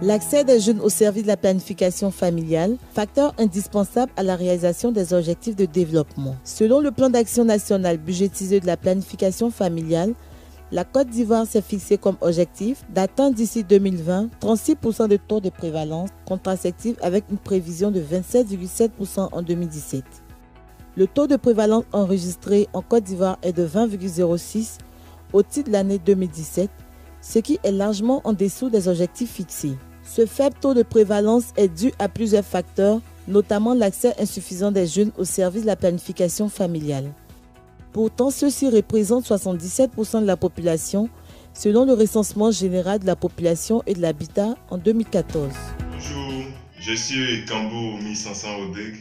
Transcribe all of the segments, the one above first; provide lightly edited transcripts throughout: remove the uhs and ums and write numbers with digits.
L'accès des jeunes au service de la planification familiale, facteur indispensable à la réalisation des objectifs de développement. Selon le plan d'action national budgétisé de la planification familiale, la Côte d'Ivoire s'est fixé comme objectif d'atteindre d'ici 2020 36% de taux de prévalence contraceptive avec une prévision de 27,7% en 2017. Le taux de prévalence enregistré en Côte d'Ivoire est de 20,06 au titre de l'année 2017, ce qui est largement en dessous des objectifs fixés. Ce faible taux de prévalence est dû à plusieurs facteurs, notamment l'accès insuffisant des jeunes au service de la planification familiale. Pourtant, ceux-ci représentent 77% de la population, selon le recensement général de la population et de l'habitat en 2014. Bonjour, je suis Kambo Missansan Odeg,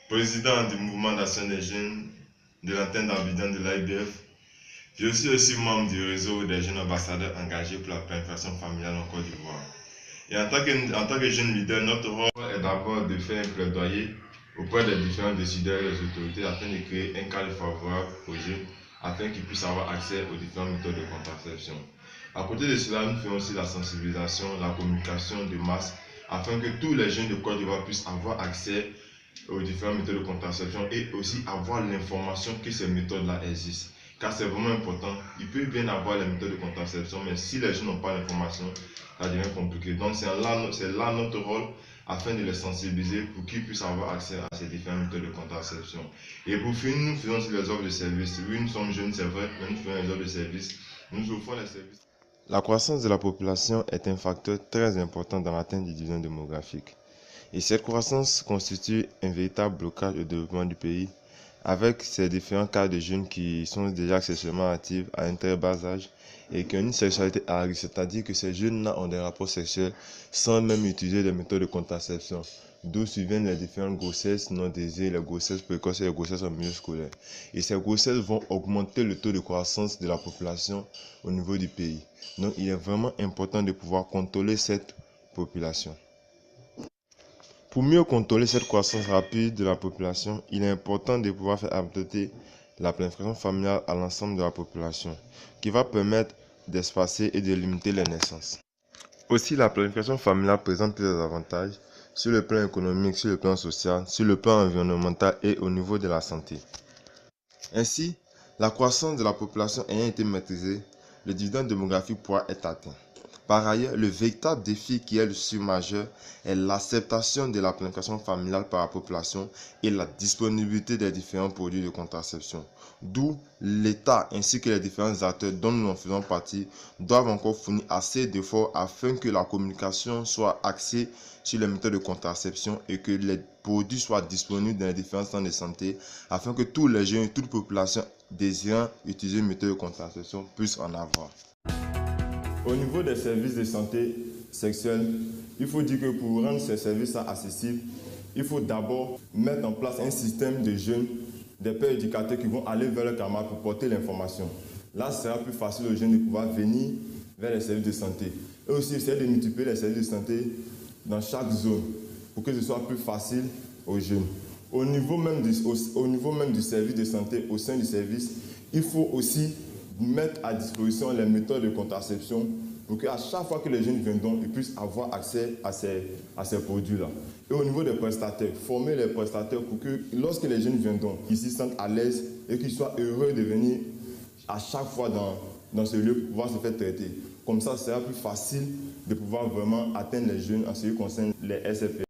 président du mouvement d'action des jeunes de l'antenne d'Abidjan de l'AIBF. Je suis aussi membre du réseau des jeunes ambassadeurs engagés pour la planification familiale en Côte d'Ivoire. Et en tant que jeune leader, notre rôle est d'abord de faire un plaidoyer auprès des différents décideurs et des autorités afin de créer un cadre favorable aux jeunes afin qu'ils puissent avoir accès aux différentes méthodes de contraception. À côté de cela, nous faisons aussi la sensibilisation, la communication de masse afin que tous les jeunes de Côte d'Ivoire puissent avoir accès aux différentes méthodes de contraception et aussi avoir l'information que ces méthodes-là existent. Car c'est vraiment important. Il peut bien avoir les méthodes de contraception, mais si les gens n'ont pas l'information, ça devient compliqué. Donc c'est là notre rôle afin de les sensibiliser pour qu'ils puissent avoir accès à ces différentes méthodes de contraception. Et pour finir, nous faisons aussi les offres de services. Oui, nous sommes jeunes, c'est vrai, mais nous faisons les offres de services. Nous offrons les services. La croissance de la population est un facteur très important dans l'atteinte du division démographique. Et cette croissance constitue un véritable blocage au développement du pays, avec ces différents cas de jeunes qui sont déjà sexuellement actifs à un très bas âge et qui ont une sexualité à risque, c'est-à-dire que ces jeunes-là ont des rapports sexuels sans même utiliser des méthodes de contraception, d'où surviennent les différentes grossesses non désirées, les grossesses précoces et les grossesses en milieu scolaire. Et ces grossesses vont augmenter le taux de croissance de la population au niveau du pays. Donc il est vraiment important de pouvoir contrôler cette population. Pour mieux contrôler cette croissance rapide de la population, il est important de pouvoir faire adopter la planification familiale à l'ensemble de la population, qui va permettre d'espacer et de limiter les naissances. Aussi, la planification familiale présente plusieurs avantages sur le plan économique, sur le plan social, sur le plan environnemental et au niveau de la santé. Ainsi, la croissance de la population ayant été maîtrisée, le dividende démographique pourra être atteint. Par ailleurs, le véritable défi qui est le sujet majeur est l'acceptation de la planification familiale par la population et la disponibilité des différents produits de contraception. D'où l'État ainsi que les différents acteurs dont nous en faisons partie doivent encore fournir assez d'efforts afin que la communication soit axée sur les méthodes de contraception et que les produits soient disponibles dans les différents centres de santé afin que tous les jeunes et toute population désirant utiliser une méthode de contraception puissent en avoir. Au niveau des services de santé sexuelle, il faut dire que pour rendre ces services accessibles, il faut d'abord mettre en place un système de jeunes, des pères éducateurs qui vont aller vers leurs camarades pour porter l'information. Là, ce sera plus facile aux jeunes de pouvoir venir vers les services de santé. Et aussi, essayer de multiplier les services de santé dans chaque zone pour que ce soit plus facile aux jeunes. Au niveau même du service de santé, au sein du service, il faut aussi mettre à disposition les méthodes de contraception pour qu'à chaque fois que les jeunes viendront, ils puissent avoir accès à ces produits-là. Et au niveau des prestataires, former les prestataires pour que lorsque les jeunes viendront, ils s'y sentent à l'aise et qu'ils soient heureux de venir à chaque fois dans ce lieu pour pouvoir se faire traiter. Comme ça, ce sera plus facile de pouvoir vraiment atteindre les jeunes en ce qui concerne les SFP.